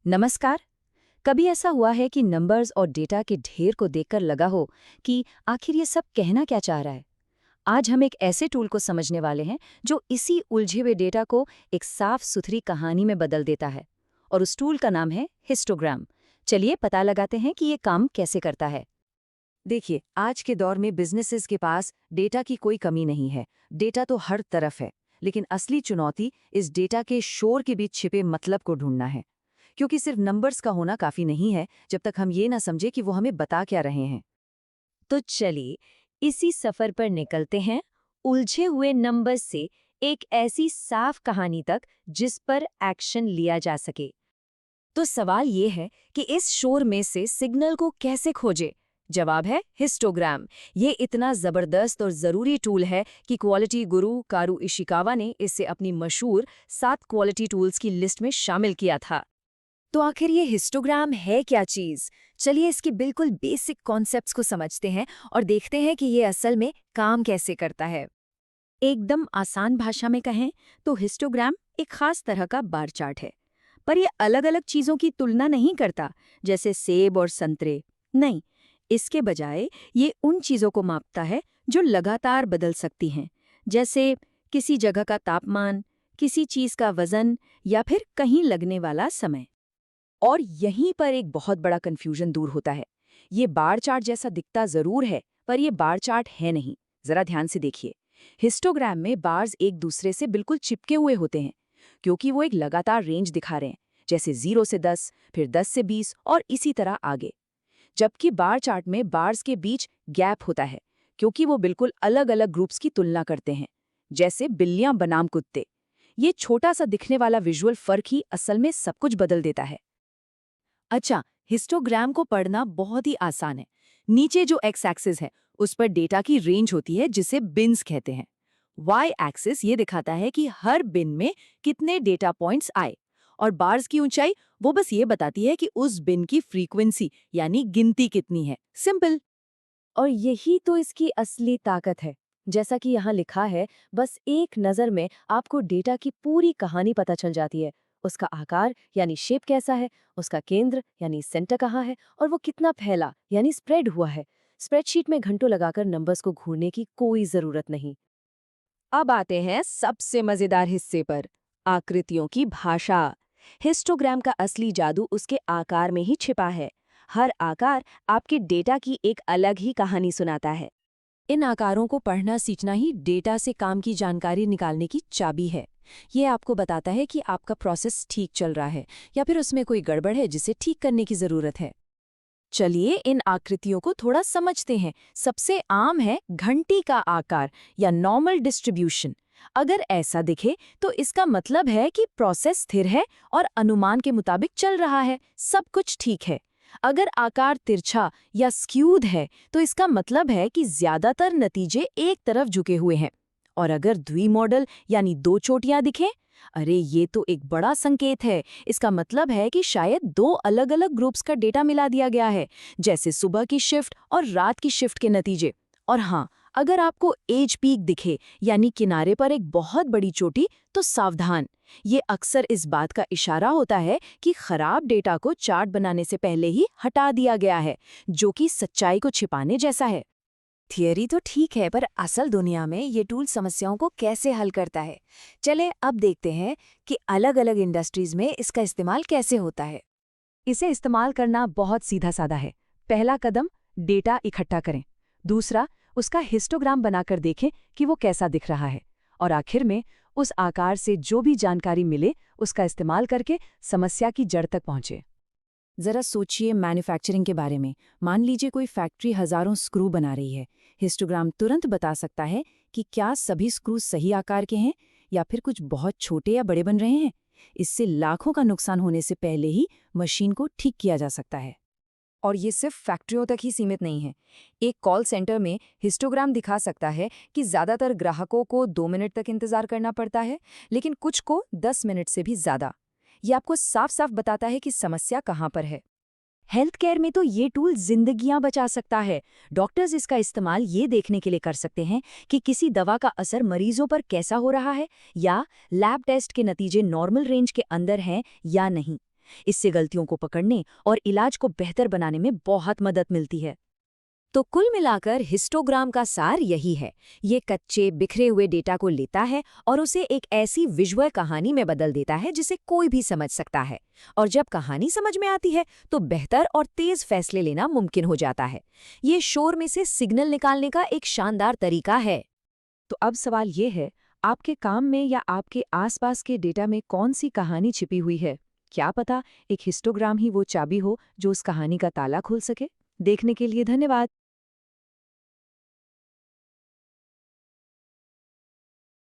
नमस्कार। कभी ऐसा हुआ है कि नंबर्स और डेटा के ढेर को देखकर लगा हो कि आखिर ये सब कहना क्या चाह रहा है? आज हम एक ऐसे टूल को समझने वाले हैं जो इसी उलझे हुए डेटा को एक साफ सुथरी कहानी में बदल देता है। और उस टूल का नाम है हिस्टोग्राम। चलिए पता लगाते हैं कि ये काम कैसे करता है। देखिए, आज के दौर में बिजनेसेस के पास डेटा की कोई कमी नहीं है। डेटा तो हर तरफ है। लेकिन असली चुनौती इस डेटा के शोर के बीच छिपे मतलब को ढूंढना है। क्योंकि सिर्फ नंबर्स का होना काफी नहीं है जब तक हम ये ना समझे कि वो हमें बता क्या रहे हैं। तो चलिए इसी सफर पर निकलते हैं, उलझे हुए नंबर्स से एक ऐसी साफ कहानी तक जिस पर एक्शन लिया जा सके। तो सवाल ये है कि इस शोर में से सिग्नल को कैसे खोजे। जवाब है हिस्टोग्राम। ये इतना जबरदस्त और जरूरी टूल है कि क्वालिटी गुरु कारू इशिकावा ने इसे अपनी मशहूर 7 क्वालिटी टूल्स की लिस्ट में शामिल किया था। तो आखिर ये हिस्टोग्राम है क्या चीज़? चलिए इसके बिल्कुल बेसिक कॉन्सेप्ट्स को समझते हैं और देखते हैं कि ये असल में काम कैसे करता है। एकदम आसान भाषा में कहें तो हिस्टोग्राम एक खास तरह का बार चार्ट है। पर ये अलग-अलग चीज़ों की तुलना नहीं करता, जैसे सेब और संतरे। नहीं, इसके बजाय ये उन चीज़ों को मापता है जो लगातार बदल सकती हैं, जैसे किसी जगह का तापमान, किसी चीज़ का वजन या फिर कहीं लगने वाला समय। और यहीं पर एक बहुत बड़ा कंफ्यूजन दूर होता है। ये बार चार्ट जैसा दिखता जरूर है, पर ये बार चार्ट है नहीं। जरा ध्यान से देखिए। हिस्टोग्राम में बार्स एक दूसरे से बिल्कुल चिपके हुए होते हैं, क्योंकि वो एक लगातार रेंज दिखा रहे हैं, जैसे 0 से 10, फिर 10 से 20 और इसी तरह आगे। जबकि बार चार्ट में बार्स के बीच गैप होता है, क्योंकि वो बिल्कुल अलग-अलग ग्रुप्स की तुलना करते हैं, जैसे बिल्लियां बनाम कुत्ते। ये छोटा सा दिखने वाला विजुअल फर्क ही असल में सब कुछ बदल देता है। अच्छा, हिस्टोग्राम को पढ़ना बहुत ही आसान है। नीचे जो एक्स एक्सिस है उस पर डेटा की रेंज होती है जिसे बिन्स कहते हैं। वाई एक्सिस ये दिखाता है कि हर बिन में कितने डेटा पॉइंट्स आए, और बार्स की ऊंचाई वो बस ये बताती है कि उस बिन की फ्रीक्वेंसी यानी गिनती कितनी है। सिंपल। और यही तो इसकी असली ताकत है। जैसा कि यहाँ लिखा है, बस एक नज़र में आपको डेटा की पूरी कहानी पता चल जाती है। उसका आकार यानी शेप कैसा है, उसका केंद्र यानी सेंटर कहाँ है, और वो कितना फैला यानी स्प्रेड हुआ है। स्प्रेडशीट में घंटों लगाकर नंबर्स को घूरने की कोई ज़रूरत नहीं। अब आते हैं सबसे मज़ेदार हिस्से पर, आकृतियों की भाषा। हिस्टोग्राम का असली जादू उसके आकार में ही छिपा है। हर आकार आपके डेटा की एक अलग ही कहानी सुनाता है। इन आकारों को पढ़ना सीखना ही डेटा से काम की जानकारी निकालने की चाबी है। ये आपको बताता है कि आपका प्रोसेस ठीक चल रहा है या फिर उसमें कोई गड़बड़ है जिसे ठीक करने की ज़रूरत है। चलिए इन आकृतियों को थोड़ा समझते हैं। सबसे आम है घंटी का आकार या नॉर्मल डिस्ट्रीब्यूशन। अगर ऐसा दिखे तो इसका मतलब है कि प्रोसेस स्थिर है और अनुमान के मुताबिक चल रहा है, सब कुछ ठीक है। अगर आकार तिरछा या स्क्यूड है तो इसका मतलब है कि ज्यादातर नतीजे एक तरफ झुके हुए हैं। और अगर द्विमॉडल यानी दो चोटियां दिखें, अरे ये तो एक बड़ा संकेत है। इसका मतलब है कि शायद दो अलग-अलग ग्रुप्स का डेटा मिला दिया गया है, जैसे सुबह की शिफ्ट और रात की शिफ्ट के नतीजे। और हाँ, अगर आपको एज पीक दिखे यानी किनारे पर एक बहुत बड़ी चोटी, तो सावधान। ये अक्सर इस बात का इशारा होता है कि खराब डेटा को चार्ट बनाने से पहले ही हटा दिया गया है, जो कि सच्चाई को छिपाने जैसा है। थियरी तो ठीक है, पर असल दुनिया में ये टूल समस्याओं को कैसे हल करता है। चले अब देखते हैं कि अलग-अलग इंडस्ट्रीज में इसका इस्तेमाल कैसे होता है। इसे इस्तेमाल करना बहुत सीधा साधा है। पहला कदम, डेटा इकट्ठा करें। दूसरा, उसका हिस्टोग्राम बनाकर देखें कि वो कैसा दिख रहा है। और आखिर में उस आकार से जो भी जानकारी मिले उसका इस्तेमाल करके समस्या की जड़ तक पहुंचे। जरा सोचिए मैन्युफैक्चरिंग के बारे में। मान लीजिए कोई फैक्ट्री हजारों स्क्रू बना रही है। हिस्टोग्राम तुरंत बता सकता है कि क्या सभी स्क्रू सही आकार के हैं या फिर कुछ बहुत छोटे या बड़े बन रहे हैं। इससे लाखों का नुकसान होने से पहले ही मशीन को ठीक किया जा सकता है। और ये सिर्फ फैक्ट्रियों तक ही सीमित नहीं है। एक कॉल सेंटर में हिस्टोग्राम दिखा सकता है कि ज़्यादातर ग्राहकों को 2 मिनट तक इंतज़ार करना पड़ता है, लेकिन कुछ को 10 मिनट से भी ज़्यादा। ये आपको साफ साफ बताता है कि समस्या कहाँ पर है। हेल्थ केयर में तो ये टूल जिंदगियां बचा सकता है। डॉक्टर्स इसका इस्तेमाल ये देखने के लिए कर सकते हैं कि किसी दवा का असर मरीजों पर कैसा हो रहा है, या लैब टेस्ट के नतीजे नॉर्मल रेंज के अंदर हैं या नहीं। इससे गलतियों को पकड़ने और इलाज को बेहतर बनाने में बहुत मदद मिलती है। तो कुल मिलाकर हिस्टोग्राम का सार यही है। ये कच्चे बिखरे हुए डेटा को लेता है और उसे एक ऐसी विजुअल कहानी में बदल देता है जिसे कोई भी समझ सकता है। और जब कहानी समझ में आती है तो बेहतर और तेज फैसले लेना मुमकिन हो जाता है। ये शोर में से सिग्नल निकालने का एक शानदार तरीका है। तो अब सवाल ये है, आपके काम में या आपके आसपास के डेटा में कौन सी कहानी छिपी हुई है? क्या पता एक हिस्टोग्राम ही वो चाबी हो जो उस कहानी का ताला खोल सके। देखने के लिए धन्यवाद।